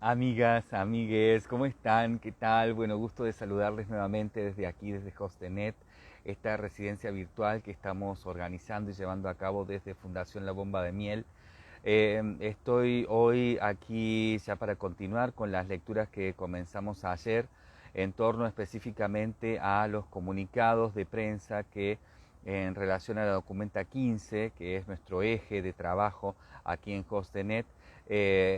Amigas, amigues, ¿cómo están? ¿Qué tal? Bueno, gusto de saludarles nuevamente desde aquí, desde Hostenet, esta residencia virtual que estamos organizando y llevando a cabo desde Fundación La Bomba de Miel. Estoy hoy aquí ya para continuar con las lecturas que comenzamos ayer en torno específicamente a los comunicados de prensa que en relación a la documenta 15, que es nuestro eje de trabajo aquí en Hostenet,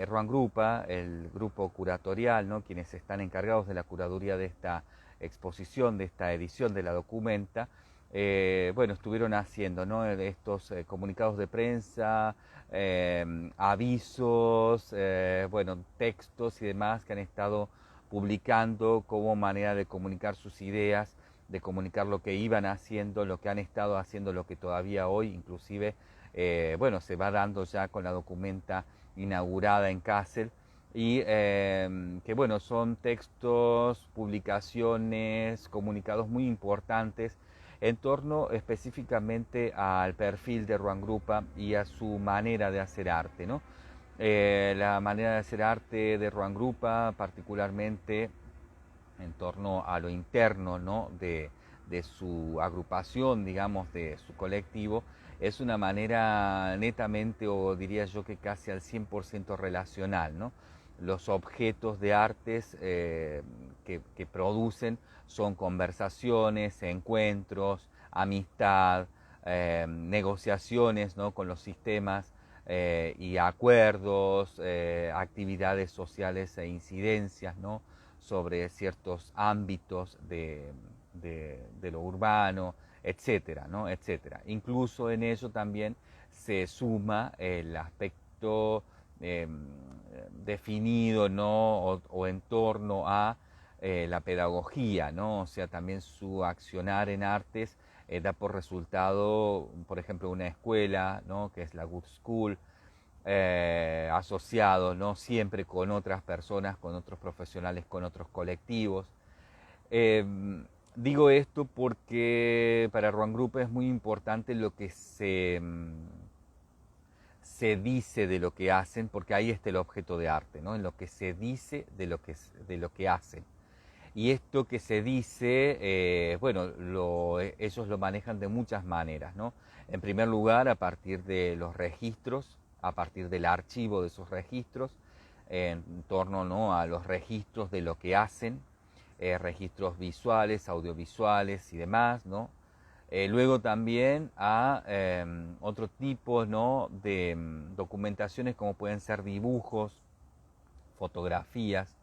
Ruan Grupa, el grupo curatorial, ¿no?, quienes están encargados de la curaduría de esta exposición, de esta edición de la documenta, bueno, estuvieron haciendo, ¿no?, estos comunicados de prensa, avisos, bueno, textos y demás que han estado publicando como manera de comunicar sus ideas, de comunicar lo que iban haciendo, lo que han estado haciendo, lo que todavía hoy inclusive, bueno, se va dando ya con la documenta inaugurada en Kassel y que bueno, son textos, publicaciones, comunicados muy importantes en torno específicamente al perfil de Ruan Grupa y a su manera de hacer arte, ¿no? La manera de hacer arte de Ruan Grupa, particularmente en torno a lo interno, ¿no?, de su agrupación, digamos, de su colectivo, es una manera netamente, o diría yo que casi al 100% relacional, ¿no? Los objetos de artes que producen son conversaciones, encuentros, amistad, negociaciones, ¿no?, con los sistemas y acuerdos, actividades sociales e incidencias, ¿no?, sobre ciertos ámbitos de lo urbano, etcétera, ¿no? Etcétera. Incluso en ello también se suma el aspecto eh, definido, ¿no?, o en torno a la pedagogía, ¿no? O sea, también su accionar en artes da por resultado, por ejemplo, una escuela, ¿no?, que es la Good School, asociado, ¿no?, siempre con otras personas, con otros profesionales, con otros colectivos. Eh, Digo esto porque para Ruan Group es muy importante lo que se dice de lo que hacen, porque ahí está el objeto de arte, ¿no?, en lo que se dice de lo que hacen. Y esto que se dice, bueno, ellos lo manejan de muchas maneras, ¿no? En primer lugar, a partir de los registros, a partir del archivo de esos registros, en torno, ¿no?, a los registros de lo que hacen, registros visuales, audiovisuales y demás, ¿no? Luego también a otro tipo, ¿no?, de documentaciones como pueden ser dibujos, fotografías,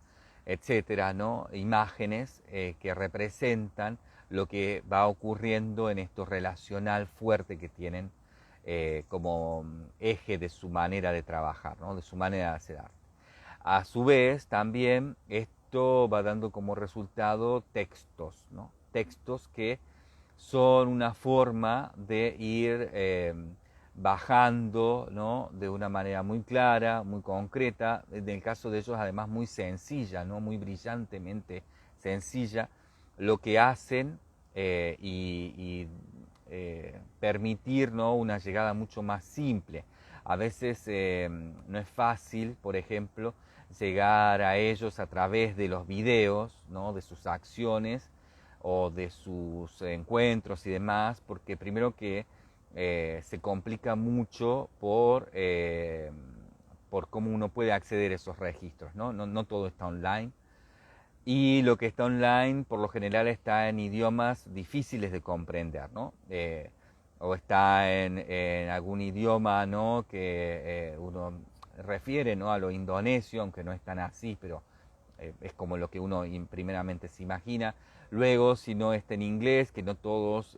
etcétera, ¿no?, imágenes que representan lo que va ocurriendo en esto relacional fuerte que tienen como eje de su manera de trabajar, ¿no?, de su manera de hacer arte. A su vez, también esto va dando como resultado textos, ¿no?, textos que son una forma de ir bajando, ¿no?, de una manera muy clara, muy concreta, en el caso de ellos además muy sencilla, ¿no?, muy brillantemente sencilla, lo que hacen permitir, ¿no?, una llegada mucho más simple. A veces no es fácil, por ejemplo, llegar a ellos a través de los videos, ¿no?, de sus acciones o de sus encuentros y demás, porque primero que se complica mucho por cómo uno puede acceder a esos registros, ¿no? No todo está online. Y lo que está online, por lo general, está en idiomas difíciles de comprender, ¿no? O está en algún idioma, ¿no?, que uno refiere, ¿no?, a lo indonesio, aunque no es tan así, pero es como lo que uno primeramente se imagina. Luego, si no está en inglés, que no todos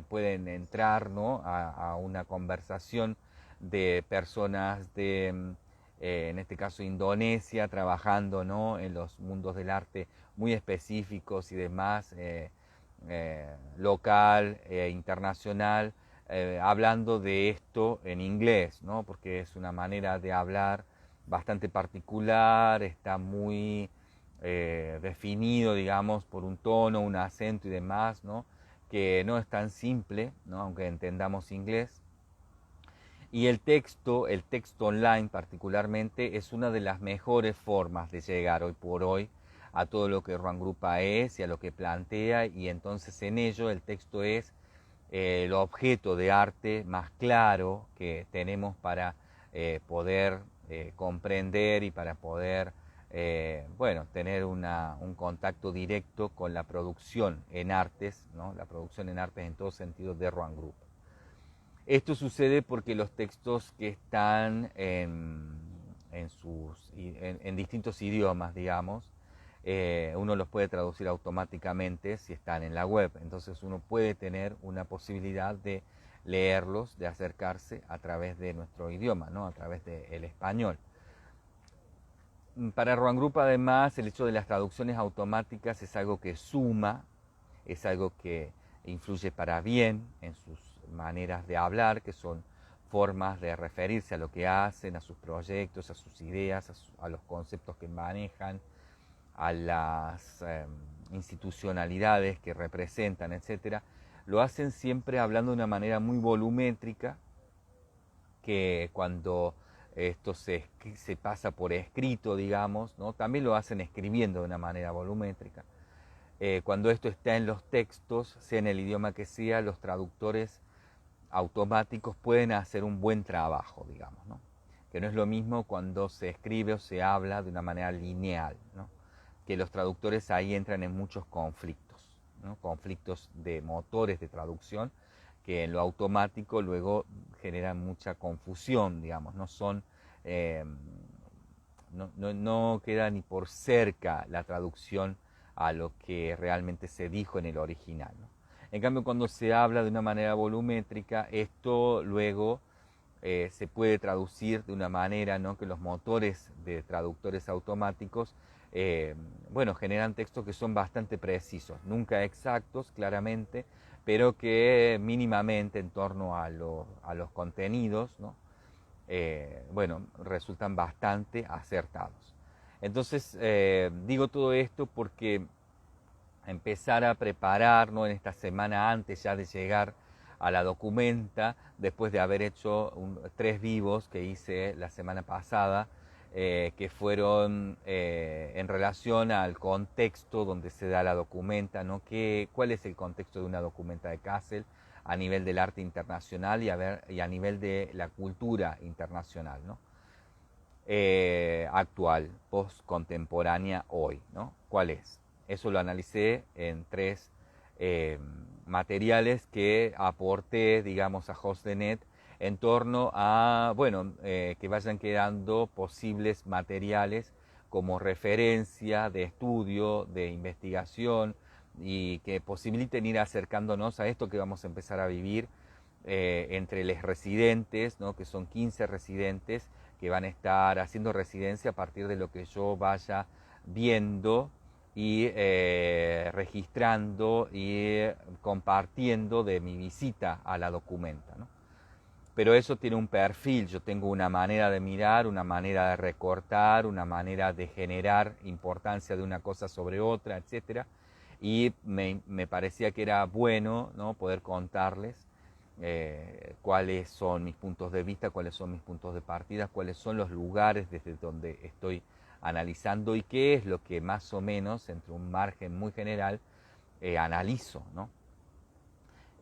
pueden entrar, ¿no?, a una conversación de personas de, en este caso, Indonesia, trabajando, ¿no?, en los mundos del arte muy específicos y demás, local, internacional, hablando de esto en inglés, ¿no?, porque es una manera de hablar bastante particular, está muy definido, digamos, por un tono, un acento y demás, ¿no?, que no es tan simple, ¿no?, aunque entendamos inglés. Y el texto online particularmente, es una de las mejores formas de llegar hoy por hoy a todo lo que Ruangrupa es y a lo que plantea, y entonces en ello el texto es el objeto de arte más claro que tenemos para poder comprender y para poder bueno, tener un contacto directo con la producción en artes, ¿no? La producción en artes en todo sentido de Ruangrupa. Esto sucede porque los textos que están en distintos idiomas, digamos, uno los puede traducir automáticamente si están en la web. Entonces uno puede tener una posibilidad de leerlos, de acercarse a través de nuestro idioma, ¿no? A través del español. Para Ruangrupa, además, el hecho de las traducciones automáticas es algo que suma, es algo que influye para bien en sus maneras de hablar, que son formas de referirse a lo que hacen, a sus proyectos, a sus ideas, a los conceptos que manejan, a las institucionalidades que representan, etcétera. Lo hacen siempre hablando de una manera muy volumétrica, que cuando esto se pasa por escrito, digamos, ¿no? También lo hacen escribiendo de una manera volumétrica. Cuando esto está en los textos, sea en el idioma que sea, los traductores automáticos pueden hacer un buen trabajo, digamos, ¿no? Que no es lo mismo cuando se escribe o se habla de una manera lineal, ¿no? Que los traductores ahí entran en muchos conflictos, ¿no? Conflictos de motores de traducción que en lo automático luego generan mucha confusión, digamos, no son, eh, no queda ni por cerca la traducción a lo que realmente se dijo en el original, ¿no? En cambio, cuando se habla de una manera volumétrica, esto luego se puede traducir de una manera, ¿no? Que los motores de traductores automáticos eh, bueno, generan textos que son bastante precisos, nunca exactos, claramente, pero que mínimamente en torno a los contenidos, ¿no? Bueno, resultan bastante acertados. Entonces, digo todo esto porque empezar a preparar, ¿no? En esta semana antes ya de llegar a la documenta, después de haber hecho 3 vivos que hice la semana pasada, que fueron en relación al contexto donde se da la documenta, ¿no? ¿Cuál es el contexto de una documenta de Kassel a nivel del arte internacional y a nivel de la cultura internacional, ¿no? Actual, post-contemporánea, hoy, ¿no? ¿Cuál es? Eso lo analicé en 3 materiales que aporté, digamos, a HostNet en torno a, bueno, que vayan quedando posibles materiales como referencia de estudio, de investigación, y que posibiliten ir acercándonos a esto que vamos a empezar a vivir entre los residentes, ¿no? Que son 15 residentes que van a estar haciendo residencia a partir de lo que yo vaya viendo y registrando y compartiendo de mi visita a la documenta, ¿no? Pero eso tiene un perfil, yo tengo una manera de mirar, una manera de recortar, una manera de generar importancia de una cosa sobre otra, etcétera. Y me parecía que era bueno, ¿no? Poder contarles cuáles son mis puntos de vista, cuáles son mis puntos de partida, cuáles son los lugares desde donde estoy analizando y qué es lo que más o menos, entre un margen muy general, analizo, ¿no?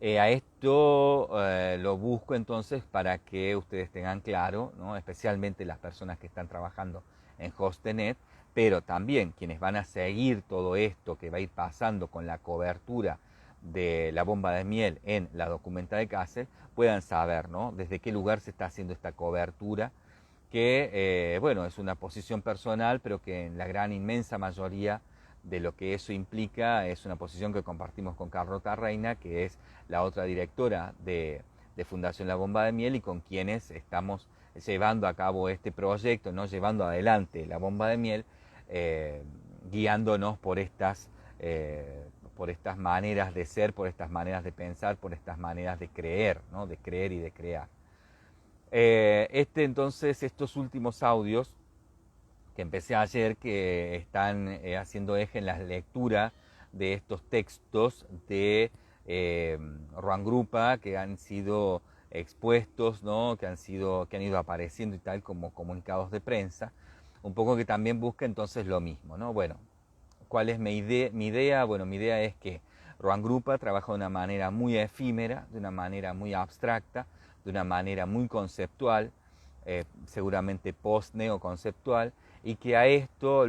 A esto lo busco entonces para que ustedes tengan claro, ¿no? Especialmente las personas que están trabajando en HostNet, pero también quienes van a seguir todo esto que va a ir pasando con la cobertura de la bomba de miel en la documenta de Kassel, puedan saber, ¿no? Desde qué lugar se está haciendo esta cobertura, que bueno, es una posición personal, pero que en la gran inmensa mayoría de lo que eso implica es una posición que compartimos con Carlota Reina, que es la otra directora de Fundación La Bomba de Miel, y con quienes estamos llevando a cabo este proyecto, ¿no? Llevando adelante La Bomba de Miel, guiándonos por estas maneras de ser, por estas maneras de pensar, por estas maneras de creer, ¿no? De creer y de crear. Entonces, estos últimos audios que empecé ayer, que están haciendo eje en la lectura de estos textos de Ruangrupa, que han sido expuestos, ¿no? que han ido apareciendo y tal como comunicados de prensa, un poco que también busca entonces lo mismo, ¿no? Bueno, ¿cuál es mi idea? Bueno, mi idea es que Rohan Grupa trabaja de una manera muy efímera, de una manera muy abstracta, de una manera muy conceptual, seguramente post-neoconceptual, y que a esto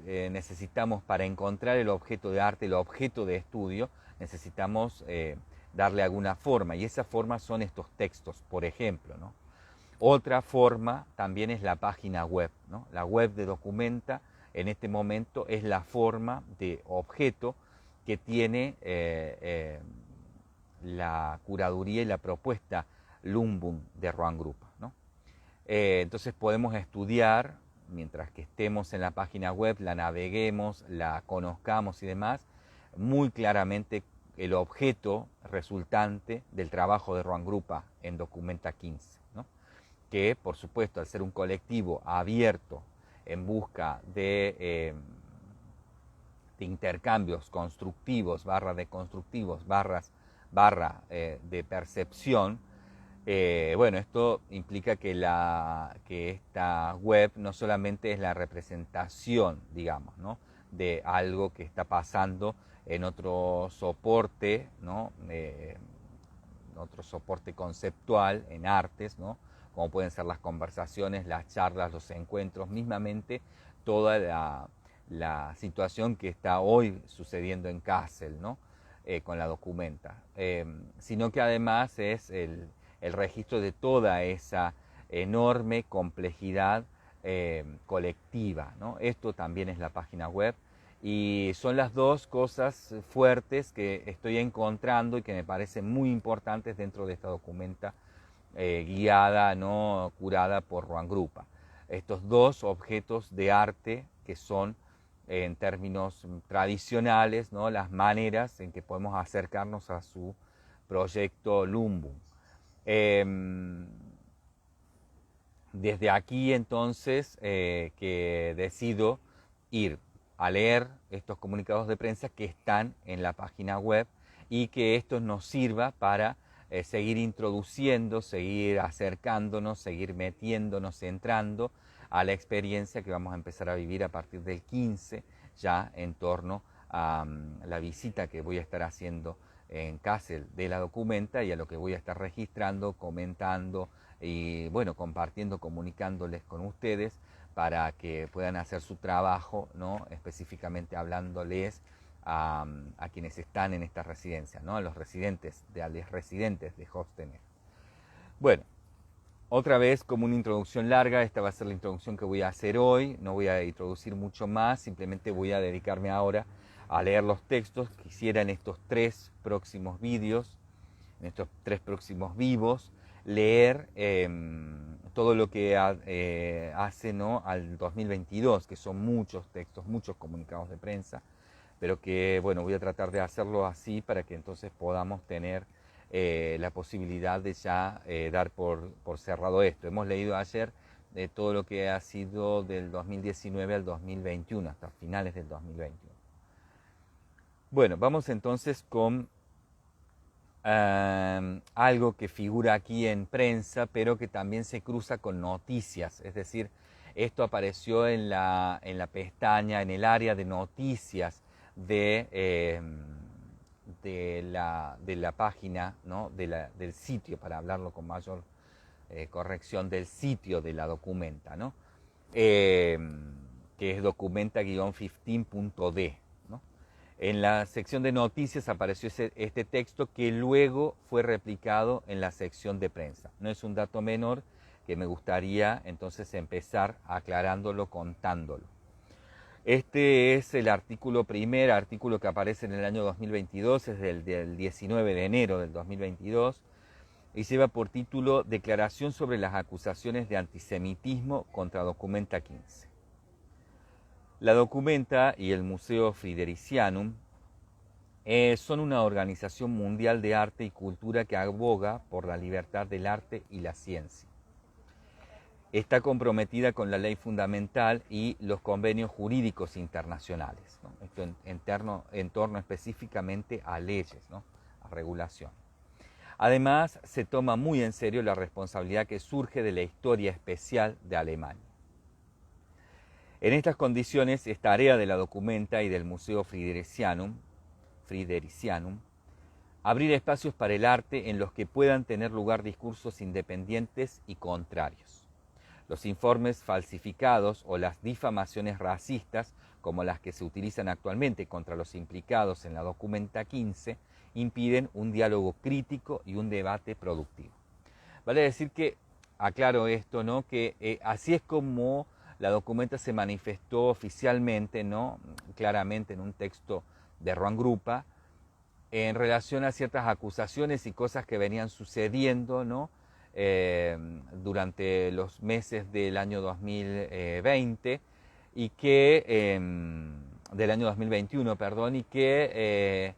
necesitamos, para encontrar el objeto de arte, el objeto de estudio, necesitamos darle alguna forma, y esa forma son estos textos, por ejemplo, ¿no? Otra forma también es la página web, ¿no? La web de Documenta en este momento es la forma de objeto que tiene la curaduría y la propuesta Lumbung de Rohan Grupa, ¿no? Entonces podemos estudiar, mientras que estemos en la página web, la naveguemos, la conozcamos y demás, muy claramente el objeto resultante del trabajo de Rohan Grupa en Documenta 15, ¿no? Que por supuesto al ser un colectivo abierto en busca de intercambios constructivos, barra de constructivos, barra de percepción, bueno, esto implica que esta web no solamente es la representación, digamos, ¿no? de algo que está pasando en otro soporte, ¿no? Otro soporte conceptual en artes, ¿no? como pueden ser las conversaciones, las charlas, los encuentros, mismamente toda la situación que está hoy sucediendo en Kassel, ¿no? Con la Documenta, sino que además es el registro de toda esa enorme complejidad colectiva, ¿no? Esto también es la página web, y son las dos cosas fuertes que estoy encontrando y que me parecen muy importantes dentro de esta Documenta guiada, no curada por Rohan Grupa. Estos dos objetos de arte que son, en términos tradicionales, ¿no? las maneras en que podemos acercarnos a su proyecto Lumbung. Desde aquí entonces que decido ir a leer estos comunicados de prensa que están en la página web, y que esto nos sirva para seguir introduciendo, seguir acercándonos, seguir metiéndonos, entrando a la experiencia que vamos a empezar a vivir a partir del 15, ya en torno a la visita que voy a estar haciendo en Kassel de la Documenta, y a lo que voy a estar registrando, comentando y bueno, compartiendo, comunicándoles con ustedes para que puedan hacer su trabajo, ¿no? específicamente hablándoles a quienes están en esta residencia, ¿no? a los residentes de Hofstede. Bueno, otra vez como una introducción larga, esta va a ser la introducción que voy a hacer hoy, no voy a introducir mucho más, simplemente voy a dedicarme ahora a leer los textos. Quisiera en estos 3 próximos vídeos, en estos 3 próximos vivos, leer todo lo que hace, ¿no? al 2022, que son muchos textos, muchos comunicados de prensa, pero que bueno, voy a tratar de hacerlo así para que entonces podamos tener la posibilidad de ya dar por cerrado esto. Hemos leído ayer todo lo que ha sido del 2019 al 2021, hasta finales del 2021. Bueno, vamos entonces con algo que figura aquí en prensa, pero que también se cruza con noticias. Es decir, esto apareció en la pestaña, en el área de noticias de la página, ¿no? del sitio, para hablarlo con mayor corrección, del sitio de la Documenta, ¿no? Que es documenta-15.d. En la sección de noticias apareció este texto, que luego fue replicado en la sección de prensa. No es un dato menor, que me gustaría entonces empezar aclarándolo, contándolo. Este es el primer artículo que aparece en el año 2022, es del 19 de enero del 2022, y lleva por título Declaración sobre las acusaciones de antisemitismo contra Documenta 15. La Documenta y el Museo Fridericianum son una organización mundial de arte y cultura que aboga por la libertad del arte y la ciencia. Está comprometida con la ley fundamental y los convenios jurídicos internacionales, ¿no? Esto en torno específicamente a leyes, ¿no? a regulación. Además, se toma muy en serio la responsabilidad que surge de la historia especial de Alemania. En estas condiciones es tarea de la Documenta y del Museo Fridericianum abrir espacios para el arte en los que puedan tener lugar discursos independientes y contrarios. Los informes falsificados o las difamaciones racistas, como las que se utilizan actualmente contra los implicados en la Documenta 15, impiden un diálogo crítico y un debate productivo. Vale decir que, aclaro esto, ¿no? Que así es como la Documenta se manifestó oficialmente, ¿no? Claramente en un texto de Rohan Grupa, en relación a ciertas acusaciones y cosas que venían sucediendo, ¿no? Durante los meses del año 2020 y que del año 2021, perdón, y que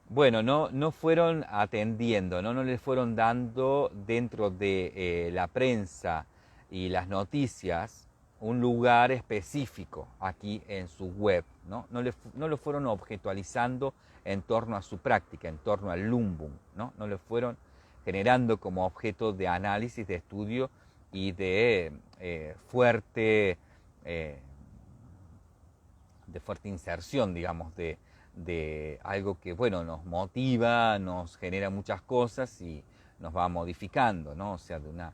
bueno, no fueron atendiendo, no les fueron dando dentro de la prensa y las noticias un lugar específico aquí en su web, no lo fueron objetualizando en torno a su práctica, en torno al Lumbung, no lo fueron generando como objeto de análisis, de estudio y de fuerte inserción, digamos, de algo que, bueno, nos motiva, nos genera muchas cosas y nos va modificando, ¿no? O sea, de una...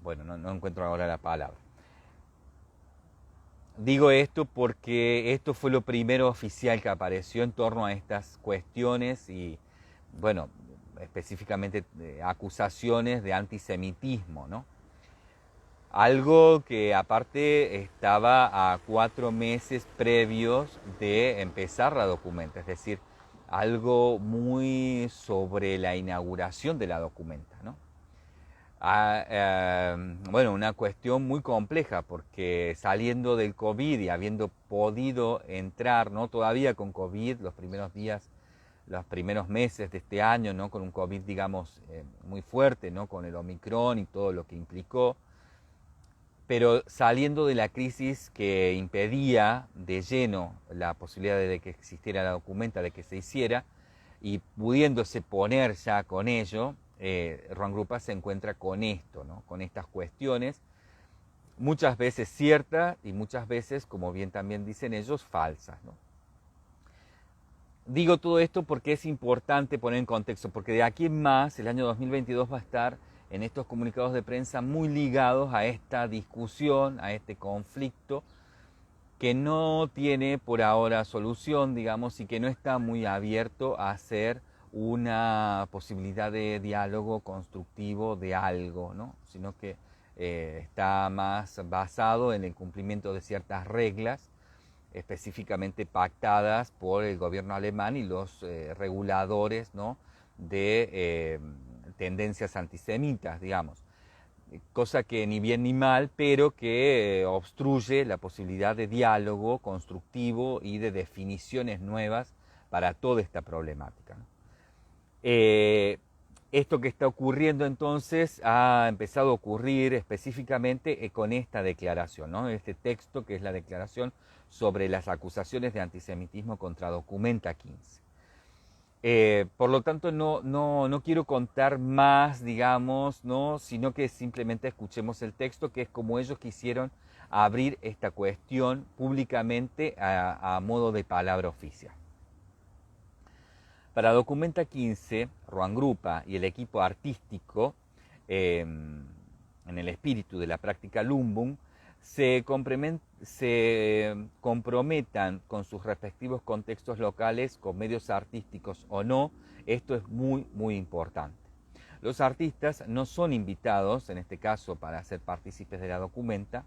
bueno, no encuentro ahora la palabra. Digo esto porque esto fue lo primero oficial que apareció en torno a estas cuestiones y, bueno, específicamente acusaciones de antisemitismo, ¿no? Algo que aparte estaba a 4 meses previos de empezar la Documenta, es decir, algo muy sobre la inauguración de la Documenta, ¿no? Bueno, una cuestión muy compleja porque saliendo del COVID y habiendo podido entrar, ¿no? Todavía con COVID, los primeros días, los primeros meses de este año, ¿no? Con un COVID, digamos, muy fuerte, ¿no? Con el Omicron y todo lo que implicó, pero saliendo de la crisis que impedía de lleno la posibilidad de que existiera la Documenta, de que se hiciera, y pudiéndose poner ya con ello, Rohan Grupa se encuentra con esto, ¿no? Con estas cuestiones, muchas veces ciertas y muchas veces, como bien también dicen ellos, falsas, ¿no? Digo todo esto porque es importante poner en contexto, porque de aquí en más, el año 2022 va a estar en estos comunicados de prensa muy ligados a esta discusión, a este conflicto, que no tiene por ahora solución, digamos, y que no está muy abierto a ser una posibilidad de diálogo constructivo de algo, ¿no? Sino que está más basado en el cumplimiento de ciertas reglas específicamente pactadas por el gobierno alemán y los reguladores, ¿no? De tendencias antisemitas, digamos. Cosa que ni bien ni mal, pero que obstruye la posibilidad de diálogo constructivo y de definiciones nuevas para toda esta problemática, ¿no? Esto que está ocurriendo entonces ha empezado a ocurrir específicamente con esta declaración, ¿no? Este texto que es la declaración sobre las acusaciones de antisemitismo contra Documenta 15. Por lo tanto, no quiero contar más, digamos, ¿no? Sino que simplemente escuchemos el texto, que es como ellos quisieron abrir esta cuestión públicamente a modo de palabra oficial. Para Documenta 15, Rohan Grupa y el equipo artístico, en el espíritu de la práctica Lumbung, se comprometan con sus respectivos contextos locales, con medios artísticos o no. Esto es muy, muy importante. Los artistas no son invitados, en este caso, para ser partícipes de la Documenta,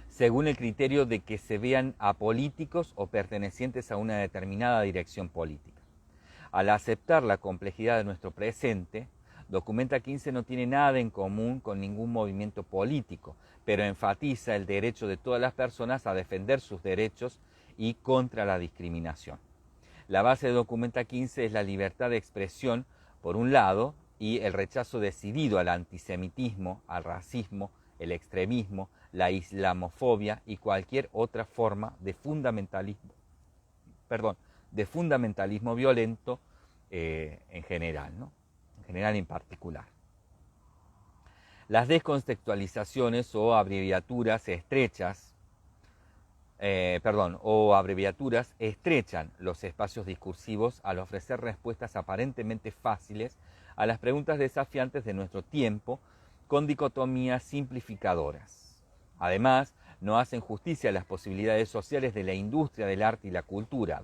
según el criterio de que se vean apolíticos o pertenecientes a una determinada dirección política. Al aceptar la complejidad de nuestro presente, Documenta 15 no tiene nada en común con ningún movimiento político, pero enfatiza el derecho de todas las personas a defender sus derechos y contra la discriminación. La base de Documenta 15 es la libertad de expresión, por un lado, y el rechazo decidido al antisemitismo, al racismo, el extremismo, la islamofobia y cualquier otra forma de fundamentalismo violento en general, ¿no? En general y en particular. Las descontextualizaciones o abreviaturas estrechan los espacios discursivos al ofrecer respuestas aparentemente fáciles a las preguntas desafiantes de nuestro tiempo con dicotomías simplificadoras. Además, no hacen justicia a las posibilidades sociales de la industria del arte y la cultura.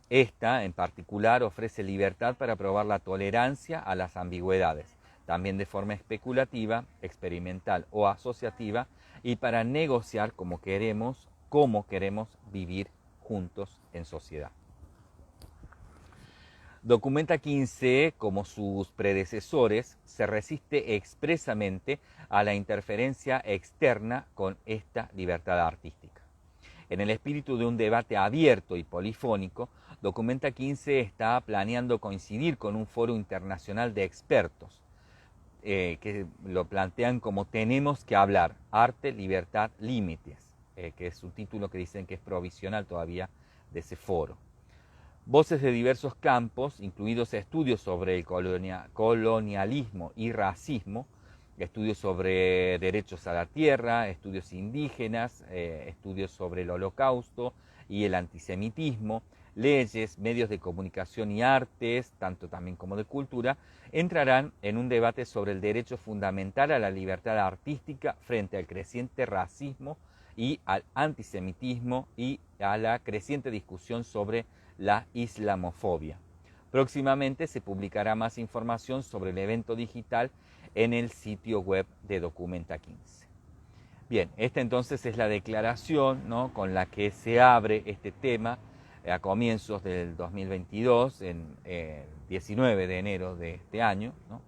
Esta, en particular, ofrece libertad para probar la tolerancia a las ambigüedades, también de forma especulativa, experimental o asociativa, y para negociar cómo queremos vivir juntos en sociedad. Documenta 15, como sus predecesores, se resiste expresamente a la interferencia externa con esta libertad artística. En el espíritu de un debate abierto y polifónico, Documenta 15 está planeando coincidir con un foro internacional de expertos, que lo plantean como tenemos que hablar, arte, libertad, límites, que es un título que dicen que es provisional todavía de ese foro. Voces de diversos campos, incluidos estudios sobre el colonialismo y racismo, estudios sobre derechos a la tierra, estudios indígenas, estudios sobre el holocausto y el antisemitismo, leyes, medios de comunicación y artes, tanto también como de cultura, entrarán en un debate sobre el derecho fundamental a la libertad artística frente al creciente racismo y al antisemitismo y a la creciente discusión sobre la islamofobia. Próximamente se publicará más información sobre el evento digital en el sitio web de Documenta 15. Bien, esta entonces es la declaración, ¿no?, con la que se abre este tema a comienzos del 2022, en 19 de enero de este año, ¿no?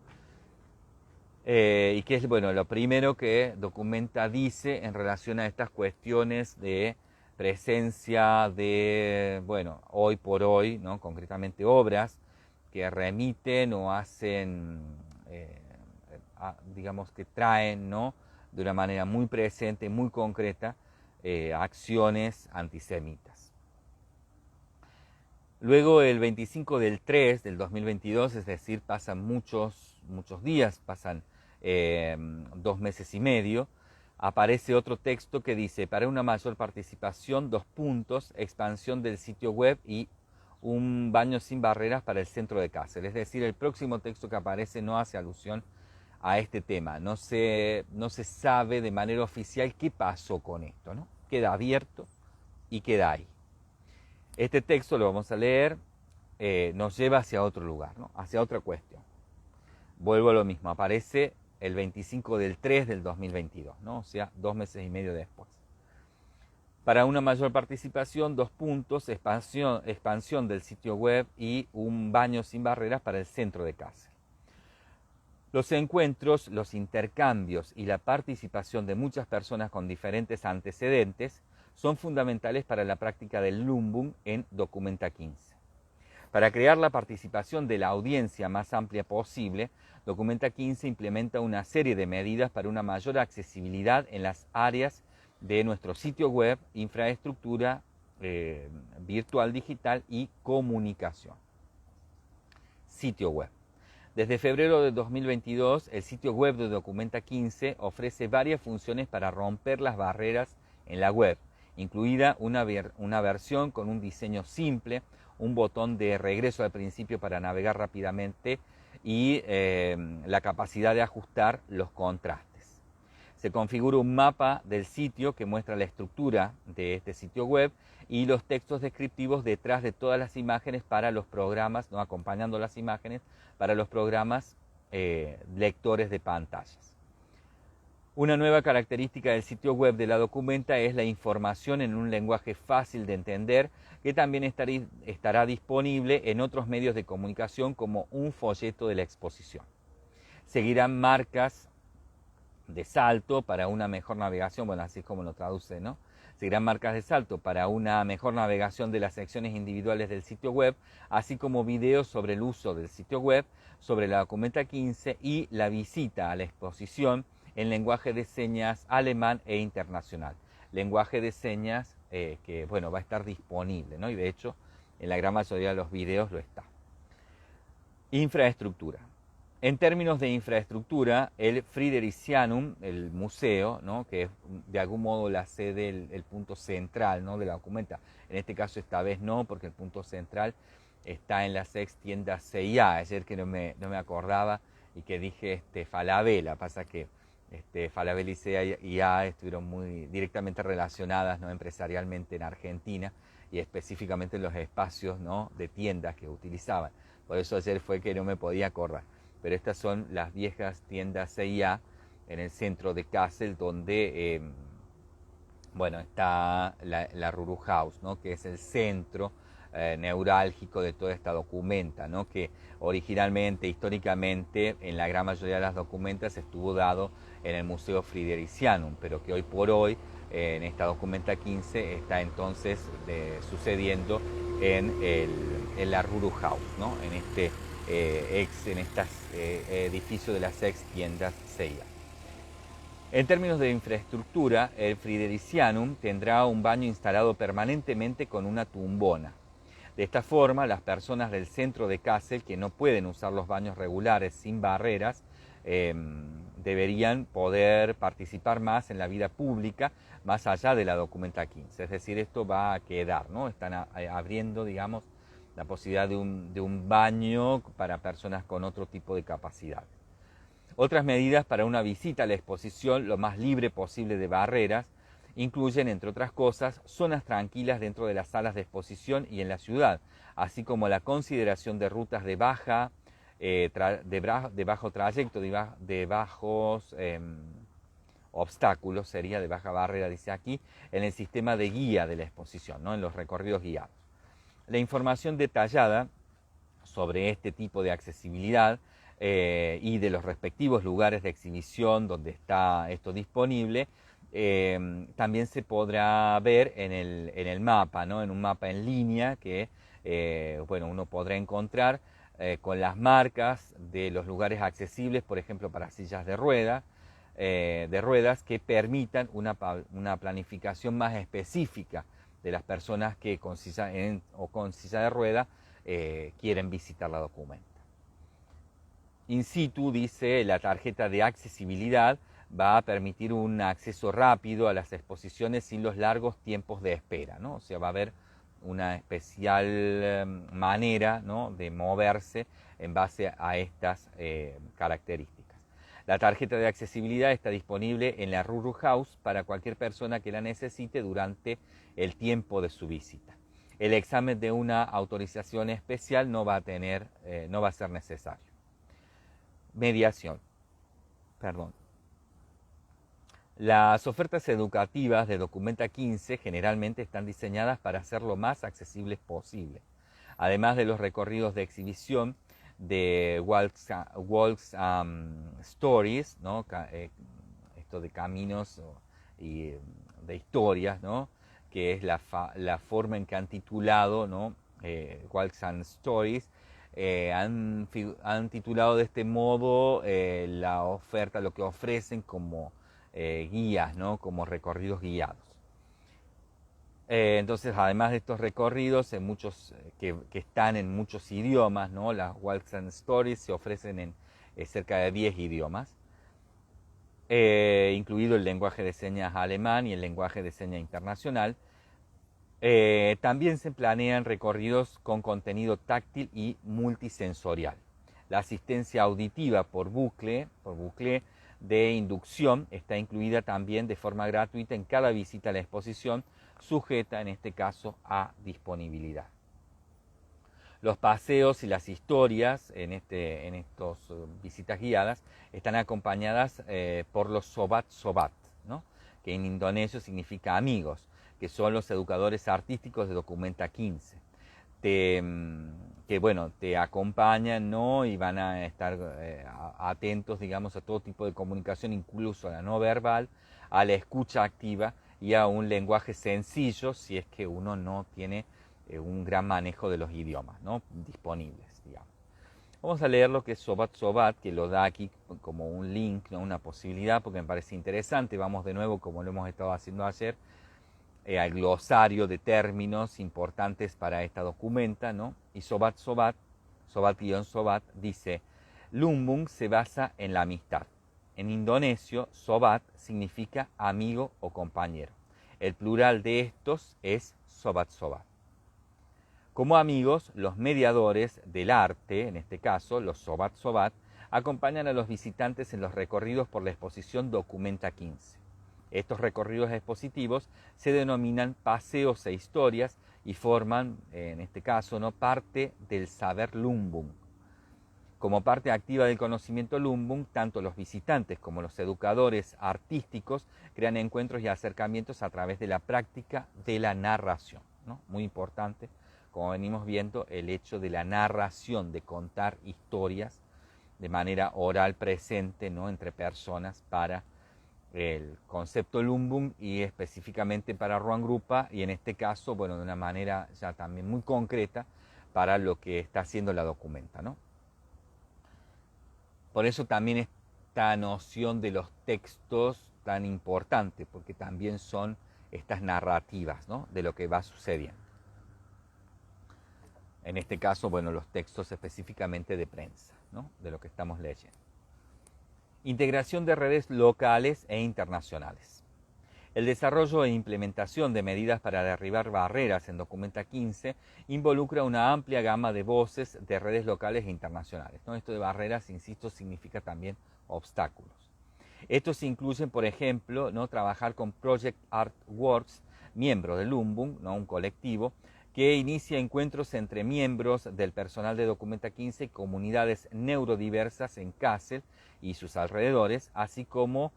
Y que es, bueno, lo primero que Documenta dice en relación a estas cuestiones de presencia de, bueno, hoy por hoy, ¿no?, concretamente obras que remiten o hacen, digamos que traen, ¿no?, de una manera muy presente, muy concreta, acciones antisemitas. Luego el 25 del 3 del 2022, es decir, pasan muchos días, pasan 2 meses y medio, aparece otro texto que dice: para una mayor participación, expansión del sitio web y un baño sin barreras para el centro de Kassel. Es decir, el próximo texto que aparece no hace alusión a este tema. No se sabe de manera oficial qué pasó con esto, ¿no? Queda abierto y queda ahí. Este texto, lo vamos a leer, nos lleva hacia otro lugar, ¿no?, hacia otra cuestión. Vuelvo a lo mismo, aparece el 25 del 3 del 2022, ¿no?, o sea, 2 meses y medio después. Para una mayor participación, expansión del sitio web y un baño sin barreras para el centro de Kassel. Los encuentros, los intercambios y la participación de muchas personas con diferentes antecedentes son fundamentales para la práctica del Lumbung en Documenta 15. Para crear la participación de la audiencia más amplia posible, Documenta 15 implementa una serie de medidas para una mayor accesibilidad en las áreas de nuestro sitio web, infraestructura virtual digital y comunicación. Sitio web. Desde febrero de 2022, el sitio web de Documenta 15 ofrece varias funciones para romper las barreras en la web, incluida una versión con un diseño simple, un botón de regreso al principio para navegar rápidamente y la capacidad de ajustar los contrastes. Se configura un mapa del sitio que muestra la estructura de este sitio web y los textos descriptivos detrás de todas las imágenes para los programas, no acompañando las imágenes, para los programas lectores de pantallas. Una nueva característica del sitio web de la Documenta es la información en un lenguaje fácil de entender, que también estará disponible en otros medios de comunicación como un folleto de la exposición. Seguirán marcas de salto para una mejor navegación, bueno, así es como lo traduce, ¿no? Seguirán marcas de salto para una mejor navegación de las secciones individuales del sitio web, así como videos sobre el uso del sitio web, sobre la Documenta 15 y la visita a la exposición en lenguaje de señas alemán e internacional. Lenguaje de señas que, bueno, va a estar disponible, ¿no? Y de hecho, en la gran mayoría de los videos lo está. Infraestructura. En términos de infraestructura, el Fridericianum, el museo, ¿no?, que es de algún modo la sede, el punto central, ¿no?, de la documenta. En este caso esta vez no, porque el punto central está en la Sex tienda CIA. Ayer que no me acordaba y que dije Falabella, pasa que Falabella y CIA estuvieron muy directamente relacionadas, ¿no?, empresarialmente en Argentina y específicamente en los espacios, ¿no?, de tiendas que utilizaban. Por eso ayer fue que no me podía acordar. Pero estas son las viejas tiendas CIA en el centro de Kassel, donde bueno, está la Ruru House, ¿no?, que es el centro neurálgico de toda esta documenta, ¿no?, que originalmente, históricamente, en la gran mayoría de las documentas estuvo dado en el Museo Fridericianum, pero que hoy por hoy, en esta documenta 15, está entonces sucediendo en la Ruru House, ¿no?, en este edificio de las ex tiendas CIA. En términos de infraestructura, el Fridericianum tendrá un baño instalado permanentemente con una tumbona. De esta forma, las personas del centro de Kassel que no pueden usar los baños regulares sin barreras deberían poder participar más en la vida pública, más allá de la documenta 15. Es decir, esto va a quedar, ¿no? Están abriendo, digamos, la posibilidad de un baño para personas con otro tipo de capacidad. Otras medidas para una visita a la exposición lo más libre posible de barreras incluyen, entre otras cosas, zonas tranquilas dentro de las salas de exposición y en la ciudad, así como la consideración de rutas de bajo trayecto, de bajos obstáculos, sería de baja barrera, dice aquí, en el sistema de guía de la exposición, ¿no?, en los recorridos guiados. La información detallada sobre este tipo de accesibilidad y de los respectivos lugares de exhibición donde está esto disponible, también se podrá ver en el mapa, ¿no?, en un mapa en línea que bueno, uno podrá encontrar con las marcas de los lugares accesibles, por ejemplo, para sillas de ruedas que permitan una planificación más específica de las personas que con silla de rueda quieren visitar la documenta. In situ, dice, la tarjeta de accesibilidad va a permitir un acceso rápido a las exposiciones sin los largos tiempos de espera, ¿no? O sea, va a haber una especial manera, ¿no?, de moverse en base a estas características. La tarjeta de accesibilidad está disponible en la Ruru House para cualquier persona que la necesite durante el tiempo de su visita. El examen de una autorización especial no va a ser necesario. Mediación. Las ofertas educativas de Documenta 15 generalmente están diseñadas para ser lo más accesibles posible. Además de los recorridos de exhibición de Walks Stories, ¿no?, esto de caminos y de historias, ¿no?, que es la forma en que han titulado, ¿no?, Walks and Stories, han titulado de este modo la oferta, lo que ofrecen como guías, ¿no?, como recorridos guiados. Entonces, además de estos recorridos, que están en muchos idiomas, ¿no?, las Walks and Stories se ofrecen en cerca de 10 idiomas, incluido el lenguaje de señas alemán y el lenguaje de señas internacional. También se planean recorridos con contenido táctil y multisensorial. La asistencia auditiva por bucle de inducción está incluida también de forma gratuita en cada visita a la exposición, sujeta en este caso a disponibilidad. Los paseos y las historias en estas visitas guiadas están acompañadas por los sobat, ¿no?, que en indonesio significa amigos, que son los educadores artísticos de Documenta 15, que bueno, te acompañan, ¿no?, y van a estar atentos, digamos, a todo tipo de comunicación, incluso a la no verbal, a la escucha activa y a un lenguaje sencillo si es que uno no tiene un gran manejo de los idiomas, ¿no?, disponibles, digamos. Vamos a leer lo que es Sobat, que lo da aquí como un link, ¿no?, una posibilidad, porque me parece interesante. Vamos de nuevo, como lo hemos estado haciendo ayer, al glosario de términos importantes para esta documenta, ¿no? Y Sobat Sobat dice, Lumbung se basa en la amistad. En indonesio, sobat significa amigo o compañero. El plural de estos es sobat-sobat. Como amigos, los mediadores del arte, en este caso los sobat-sobat, acompañan a los visitantes en los recorridos por la exposición Documenta 15. Estos recorridos expositivos se denominan paseos e historias y forman, en este caso, ¿no?, parte del saber Lumbung. Como parte activa del conocimiento Lumbung, tanto los visitantes como los educadores artísticos crean encuentros y acercamientos a través de la práctica de la narración, ¿no? Muy importante, como venimos viendo, el hecho de la narración, de contar historias de manera oral presente, ¿no?, entre personas para el concepto Lumbung y específicamente para Ruangrupa, y en este caso, bueno, de una manera ya también muy concreta para lo que está haciendo la Documenta, ¿no? Por eso también esta noción de los textos tan importante, porque también son estas narrativas, ¿no?, de lo que va sucediendo. En este caso, bueno, los textos específicamente de prensa, ¿no?, de lo que estamos leyendo. Integración de redes locales e internacionales. El desarrollo e implementación de medidas para derribar barreras en Documenta 15 involucra una amplia gama de voces de redes locales e internacionales, ¿no? Esto de barreras, insisto, significa también obstáculos. Estos incluyen, por ejemplo, ¿no?, trabajar con Project Artworks, miembros de Lumbung, ¿no?, un colectivo que inicia encuentros entre miembros del personal de Documenta 15 y comunidades neurodiversas en Kassel y sus alrededores, así como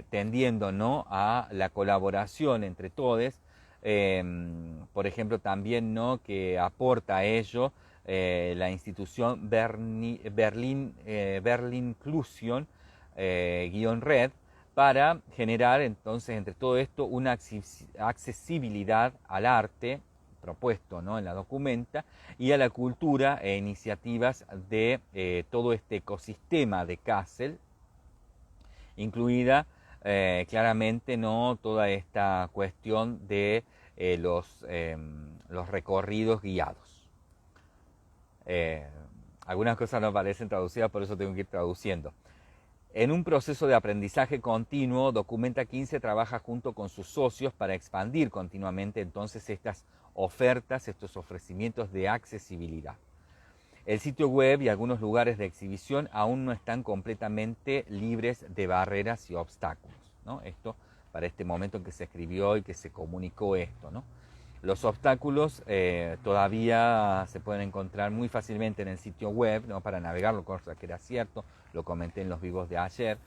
tendiendo, ¿no?, a la colaboración entre todos, por ejemplo, también, ¿no?, que aporta a ello la institución Berlin Inclusion _Red, para generar entonces entre todo esto una accesibilidad al arte propuesto, ¿no?, en la Documenta, y a la cultura e iniciativas de todo este ecosistema de Kassel, incluida claramente, ¿no?, toda esta cuestión de los recorridos guiados. Algunas cosas no aparecen traducidas, por eso tengo que ir traduciendo. En un proceso de aprendizaje continuo, Documenta 15 trabaja junto con sus socios para expandir continuamente entonces estas ofertas, estos ofrecimientos de accesibilidad. El sitio web y algunos lugares de exhibición aún no están completamente libres de barreras y obstáculos, ¿no? Esto para este momento en que se escribió y que se comunicó esto, ¿no? Los obstáculos todavía se pueden encontrar muy fácilmente en el sitio web, ¿no?, para navegarlo, cosa que era cierto, lo comenté en los vivos de ayer.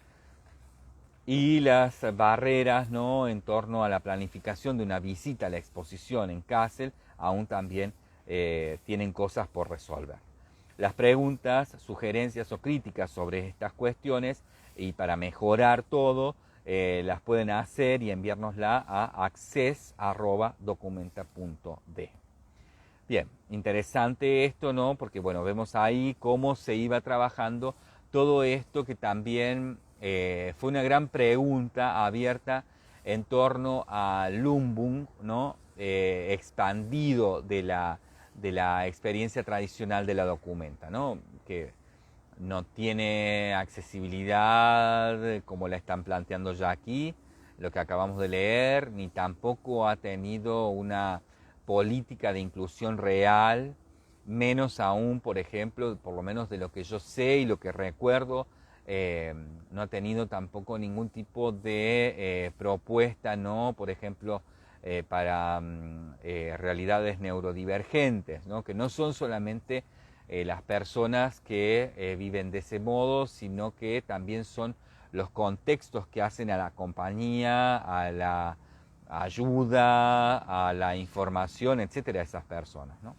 Y las barreras, ¿no?, en torno a la planificación de una visita a la exposición en Kassel aún también tienen cosas por resolver. Las preguntas, sugerencias o críticas sobre estas cuestiones y para mejorar todo, las pueden hacer y enviárnosla a access@documenta.de. Bien, interesante esto, ¿no? Porque bueno, vemos ahí cómo se iba trabajando todo esto, que también fue una gran pregunta abierta en torno a Lumbung, ¿no?, expandido de la experiencia tradicional de la Documenta, ¿no?, que no tiene accesibilidad como la están planteando ya aquí, lo que acabamos de leer, ni tampoco ha tenido una política de inclusión real, menos aún, por ejemplo, por lo menos de lo que yo sé y lo que recuerdo, no ha tenido tampoco ningún tipo de propuesta, ¿no?, por ejemplo, para realidades neurodivergentes, ¿no?, que no son solamente las personas que viven de ese modo, sino que también son los contextos que hacen a la compañía, a la ayuda, a la información, etcétera, a esas personas, ¿no?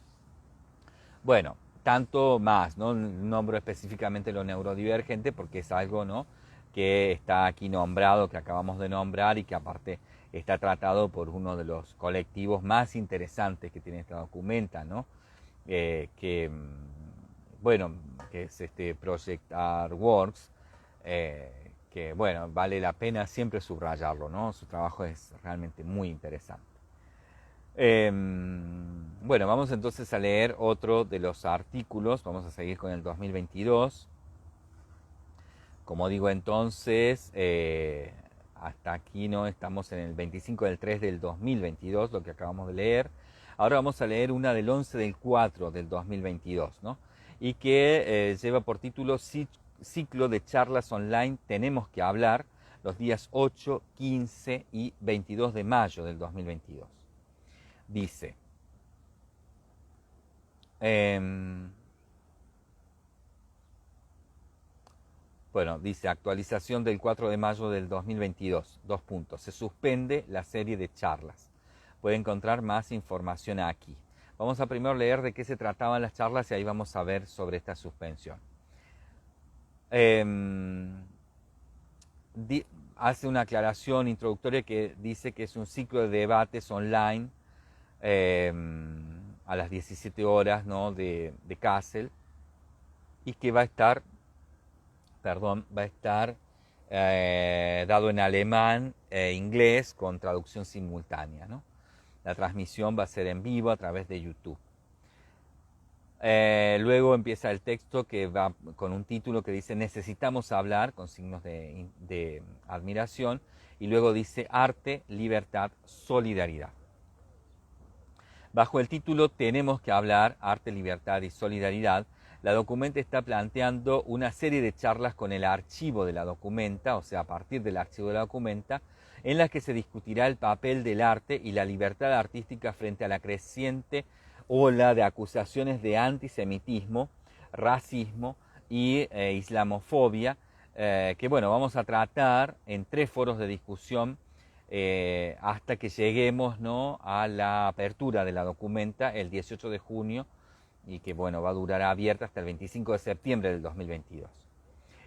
Bueno, tanto más, ¿no? Nombro específicamente lo neurodivergente porque es algo, ¿no?, que está aquí nombrado, que acabamos de nombrar y que aparte está tratado por uno de los colectivos más interesantes que tiene esta Documenta, ¿no? Bueno, que es este Project Artworks, que bueno, vale la pena siempre subrayarlo, ¿no? Su trabajo es realmente muy interesante. Bueno, vamos entonces a leer otro de los artículos, vamos a seguir con el 2022. Como digo entonces, hasta aquí no estamos en el 25 del 3 del 2022, lo que acabamos de leer. Ahora vamos a leer una del 11 del 4 del 2022, ¿no? Y que lleva por título Ciclo de charlas online Tenemos que hablar, los días 8, 15 y 22 de mayo del 2022. Dice, dice actualización del 4 de mayo del 2022, 2 puntos, se suspende la serie de charlas. Puede encontrar más información aquí. Vamos a primero leer de qué se trataban las charlas y ahí vamos a ver sobre esta suspensión. Hace una aclaración introductoria que dice que es un ciclo de debates online a las 17 horas, ¿no? de Kassel, y que va a estar dado en alemán e inglés con traducción simultánea, ¿no? La transmisión va a ser en vivo a través de YouTube. Luego empieza el texto que va con un título que dice necesitamos hablar, con signos de admiración, y luego dice arte, libertad, solidaridad. Bajo el título Tenemos que hablar, arte, libertad y solidaridad, la documenta está planteando una serie de charlas con el archivo de la documenta, o sea, a partir del archivo de la documenta, en las que se discutirá el papel del arte y la libertad artística frente a la creciente ola de acusaciones de antisemitismo, racismo y islamofobia, que bueno, vamos a tratar en 3 foros de discusión hasta que lleguemos, ¿no? a la apertura de la documenta el 18 de junio y que bueno, va a durar abierta hasta el 25 de septiembre del 2022.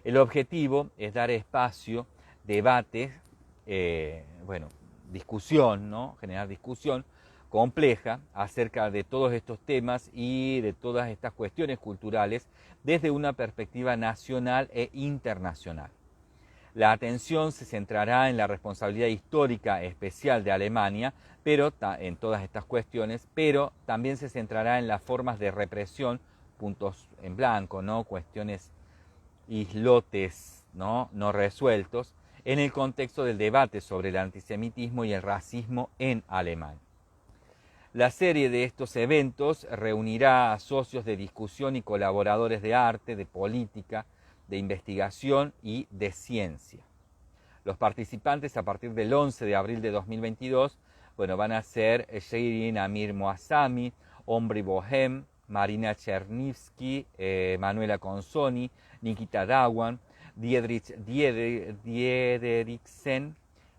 El objetivo es dar espacio, debate, discusión, ¿no? Generar discusión compleja acerca de todos estos temas y de todas estas cuestiones culturales desde una perspectiva nacional e internacional. La atención se centrará en la responsabilidad histórica especial de Alemania, pero en todas estas cuestiones, pero también se centrará en las formas de represión, puntos en blanco, ¿no? Cuestiones, islotes no resueltos, en el contexto del debate sobre el antisemitismo y el racismo en Alemania. La serie de estos eventos reunirá a socios de discusión y colaboradores de arte, de política, de investigación y de ciencia. Los participantes a partir del 11 de abril de 2022 van a ser Shirin Amir Moassami, Omri Bohem, Marina Chernivsky, Manuela Consoni, Nikita Dawan, Diederich Diederiksen,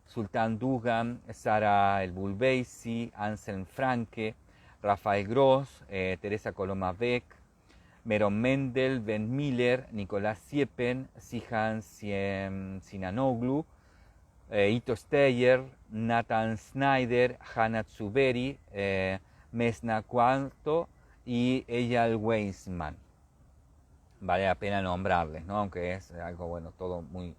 Sultan Dugan, Sara El Bulbeisi, Anselm Franke, Rafael Gross, Teresa Coloma Beck, Meron Mendel, Ben Miller, Nicolás Siepen, Sihan Sinanoglu, Ito Steyer, Nathan Snyder, Hannah Zuberi, Mesna Cuarto y Eyal Weisman. Vale la pena nombrarles, ¿no? Aunque es algo, todo muy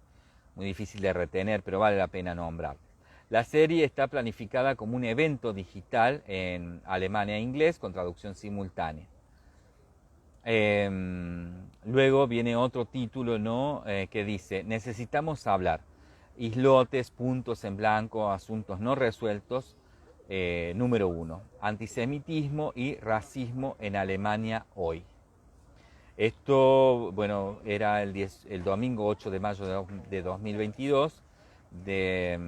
difícil de retener, pero vale la pena nombrarles. La serie está planificada como un evento digital en Alemania e inglés con traducción simultánea. Luego viene otro título, ¿no? Que dice, necesitamos hablar, islotes, puntos en blanco, asuntos no resueltos, número 1, antisemitismo y racismo en Alemania hoy. Esto, era el domingo 8 de mayo de 2022, de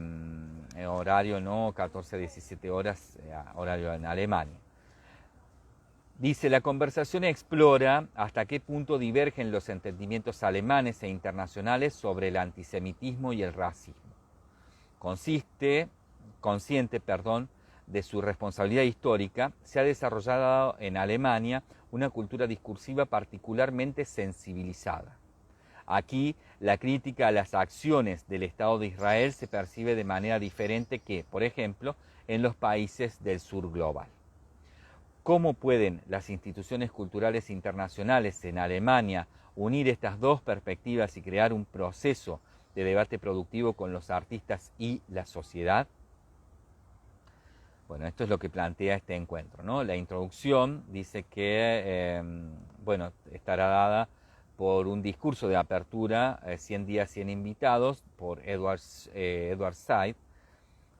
horario, ¿no? 14 a 17 horas, horario en Alemania. Dice, la conversación explora hasta qué punto divergen los entendimientos alemanes e internacionales sobre el antisemitismo y el racismo. Consciente, de su responsabilidad histórica, se ha desarrollado en Alemania una cultura discursiva particularmente sensibilizada. Aquí, la crítica a las acciones del Estado de Israel se percibe de manera diferente que, por ejemplo, en los países del sur global. ¿Cómo pueden las instituciones culturales internacionales en Alemania unir estas dos perspectivas y crear un proceso de debate productivo con los artistas y la sociedad? Bueno, esto es lo que plantea este encuentro, ¿no? La introducción dice que, bueno, estará dada por un discurso de apertura, 100 días, 100 invitados, por Edward Said,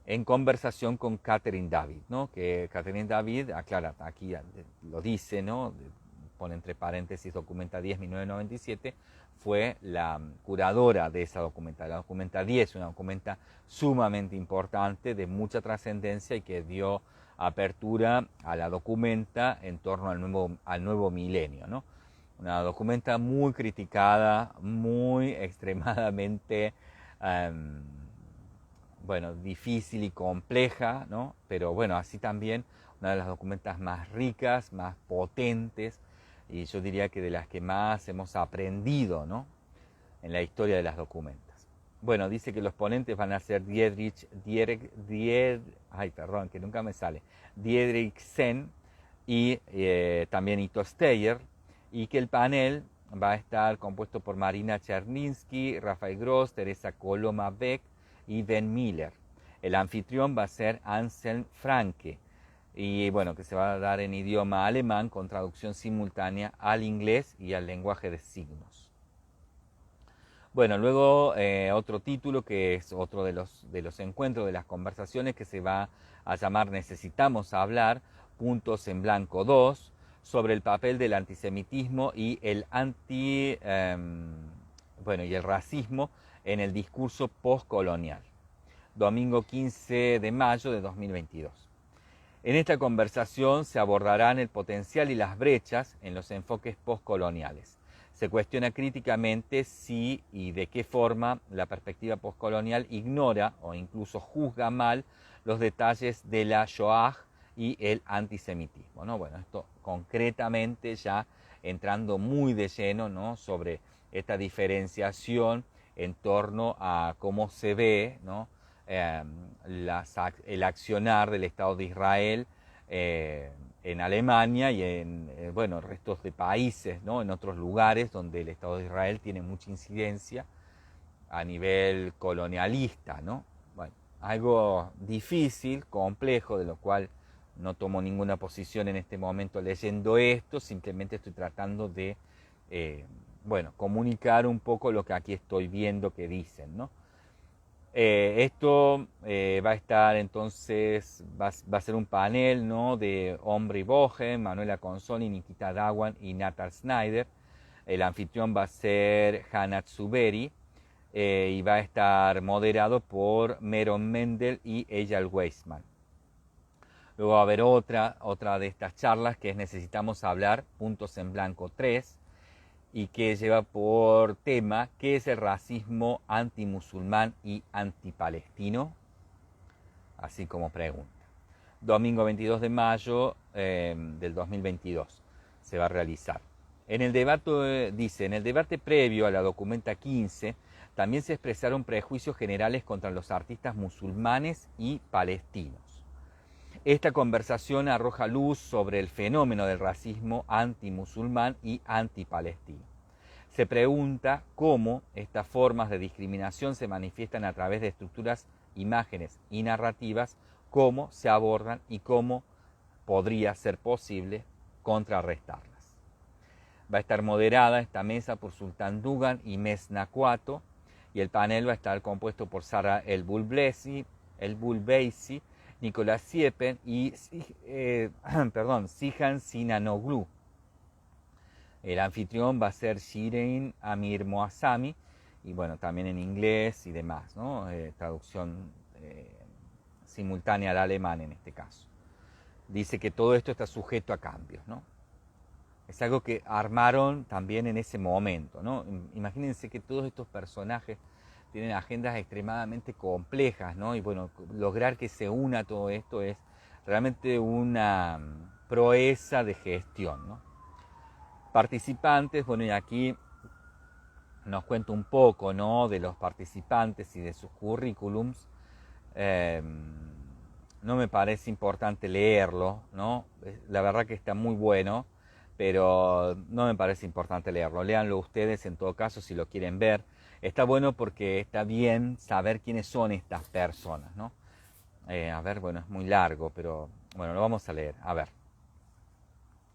en conversación con Catherine David, ¿no? Que Catherine David, aclara, aquí lo dice, ¿no? Pone entre paréntesis Documenta 10, 1997, fue la curadora de esa documenta. La documenta 10 es una documenta sumamente importante, de mucha trascendencia y que dio apertura a la documenta en torno al nuevo milenio, ¿no? Una documenta muy criticada, muy extremadamente bueno, difícil y compleja, ¿no? Pero bueno, así también una de las documentas más ricas, más potentes, y yo diría que de las que más hemos aprendido, ¿no? En la historia de las documentas. Bueno, dice que los ponentes van a ser Diederiksen y también Ito Steyer, y que el panel va a estar compuesto por Marina Cherninsky, Rafael Gross, Teresa Coloma Beck y Ben Miller. El anfitrión va a ser Anselm Franke, y bueno, que se va a dar en idioma alemán con traducción simultánea al inglés y al lenguaje de signos. Bueno, luego otro título que es otro de los encuentros, de las conversaciones, que se va a llamar Necesitamos hablar, puntos en blanco 2, sobre el papel del antisemitismo y el bueno, y el racismo en el discurso postcolonial. Domingo 15 de mayo de 2022. En esta conversación se abordarán el potencial y las brechas en los enfoques postcoloniales. Se cuestiona críticamente si y de qué forma la perspectiva postcolonial ignora o incluso juzga mal los detalles de la Shoah y el antisemitismo, ¿no? Bueno, esto concretamente ya entrando muy de lleno, ¿no? Sobre esta diferenciación en torno a cómo se ve, ¿no? El accionar del Estado de Israel en Alemania y en bueno, restos de países, ¿no? En otros lugares donde el Estado de Israel tiene mucha incidencia a nivel colonialista, ¿no? Bueno, algo difícil, complejo, de lo cual no tomo ninguna posición en este momento leyendo esto, simplemente estoy tratando de bueno, comunicar un poco lo que aquí estoy viendo que dicen, ¿no? Esto va a estar entonces, va a ser un panel, ¿no? De Omri Bogen, Manuela Consoli, Nikita Dawan y Natal Snyder. El anfitrión va a ser Hannah Zuberi y va a estar moderado por Meron Mendel y Eyal Weissman. Luego va a haber otra de estas charlas que es Necesitamos hablar, puntos en blanco 3, y que lleva por tema ¿qué es el racismo antimusulmán y antipalestino? Así como pregunta. Domingo 22 de mayo del 2022 se va a realizar. En el debate, dice, en el debate previo a la documenta 15, también se expresaron prejuicios generales contra los artistas musulmanes y palestinos. Esta conversación arroja luz sobre el fenómeno del racismo antimusulmán y antipalestino. Se pregunta cómo estas formas de discriminación se manifiestan a través de estructuras, imágenes y narrativas, cómo se abordan y cómo podría ser posible contrarrestarlas. Va a estar moderada esta mesa por Sultan Dugan y Mesna Cuato, y el panel va a estar compuesto por Sara El Bulbeisi, Nicolás Siepen y Sihan Sinanoglu. El anfitrión va a ser Shirin Amir Moassami, y bueno, también en inglés y demás, ¿no? Traducción simultánea al alemán en este caso. Dice que todo esto está sujeto a cambios, ¿no? Es algo que armaron también en ese momento, ¿no? Imagínense que todos estos personajes tienen agendas extremadamente complejas, ¿no? Y bueno, lograr que se una todo esto es realmente una proeza de gestión, ¿no? Participantes, bueno, y aquí nos cuento un poco, ¿no? De los participantes y de sus currículums. No me parece importante leerlo, ¿no? La verdad que está muy bueno, pero no me parece importante leerlo. Léanlo ustedes en todo caso si lo quieren ver. Está bueno porque está bien saber quiénes son estas personas, ¿no? A ver, bueno, es muy largo, pero bueno, lo vamos a leer. A ver,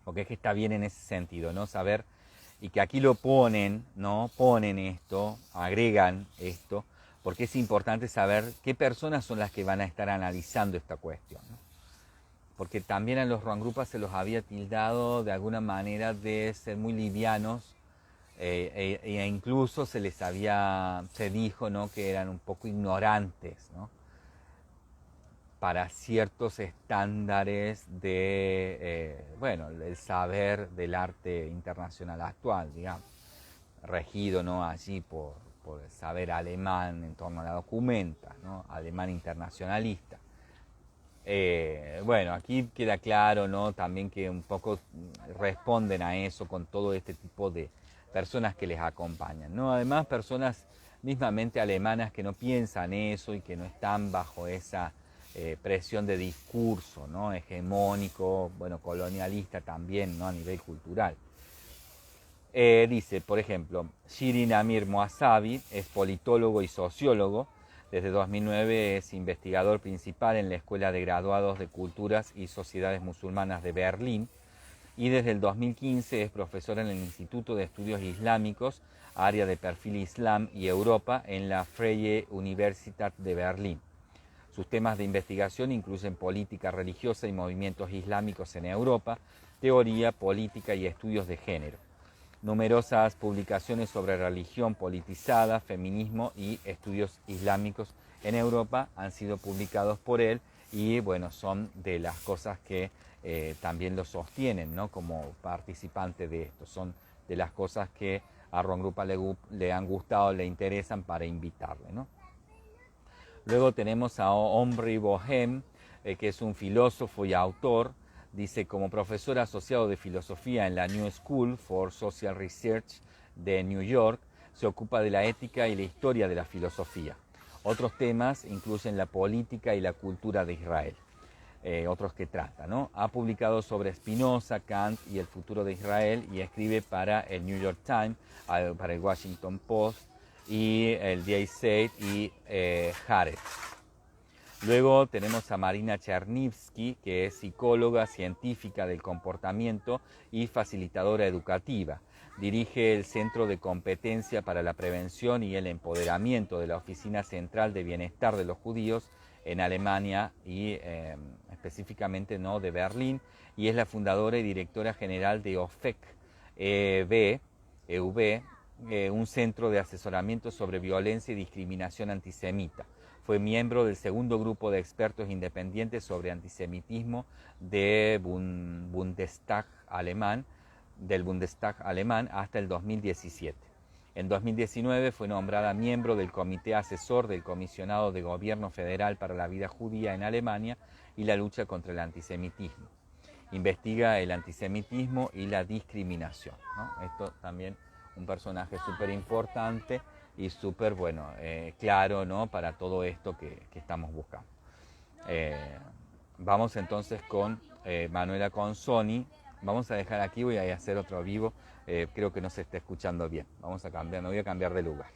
porque es que está bien en ese sentido, ¿no? Saber, y que aquí lo ponen, ¿no? Ponen esto, agregan esto, porque es importante saber qué personas son las que van a estar analizando esta cuestión, ¿no? Porque también a los Ruangrupas se los había tildado de alguna manera de ser muy livianos, incluso se dijo, ¿no?, que eran un poco ignorantes, ¿no?, para ciertos estándares de, bueno, el saber del arte internacional actual, digamos, regido, ¿no?, allí por el saber alemán en torno a la documenta, ¿no?, alemán internacionalista. Bueno, aquí queda claro, ¿no?, también que un poco responden a eso con todo este tipo de personas que les acompañan, ¿no? Además, personas mismamente alemanas que no piensan eso y que no están bajo esa presión de discurso, ¿no?, hegemónico, bueno, colonialista también, ¿no?, a nivel cultural. Dice, por ejemplo, Shirin Amir Moasavi es politólogo y sociólogo. Desde 2009 es investigador principal en la Escuela de Graduados de Culturas y Sociedades Musulmanas de Berlín y desde el 2015 es profesor en el Instituto de Estudios Islámicos, área de perfil Islam y Europa en la Freie Universität de Berlín. Sus temas de investigación incluyen política religiosa y movimientos islámicos en Europa, teoría, política y estudios de género. Numerosas publicaciones sobre religión politizada, feminismo y estudios islámicos en Europa han sido publicados por él y bueno, son de las cosas que también lo sostienen, ¿no?, como participante de esto. Son de las cosas que a Ruangrupa le han gustado, le interesan para invitarle, ¿no? Luego tenemos a Omri Bohem, que es un filósofo y autor. Dice, como profesor asociado de filosofía en la New School for Social Research de New York, se ocupa de la ética y la historia de la filosofía. Otros temas incluyen la política y la cultura de Israel, otros que trata, ¿no? Ha publicado sobre Spinoza, Kant y el futuro de Israel y escribe para el New York Times, para el Washington Post y el Die Zeit y Haaretz. Luego tenemos a Marina Chernivsky, que es psicóloga científica del comportamiento y facilitadora educativa. Dirige el Centro de Competencia para la Prevención y el Empoderamiento de la Oficina Central de Bienestar de los Judíos en Alemania y específicamente, ¿no?, de Berlín, y es la fundadora y directora general de OFEC EV, un centro de asesoramiento sobre violencia y discriminación antisemita. Fue miembro del segundo grupo de expertos independientes sobre antisemitismo del Bundestag alemán hasta el 2017. En 2019 fue nombrada miembro del comité asesor del Comisionado de Gobierno Federal para la Vida Judía en Alemania y la lucha contra el antisemitismo. Investiga el antisemitismo y la discriminación, ¿no? Esto también un personaje súper importante y súper, bueno, claro, ¿no?, para todo esto que estamos buscando. Vamos entonces con Manuela Consoni. Vamos a dejar aquí, voy a hacer otro vivo. Creo que no se está escuchando bien. Vamos a cambiar, me voy a cambiar de lugar.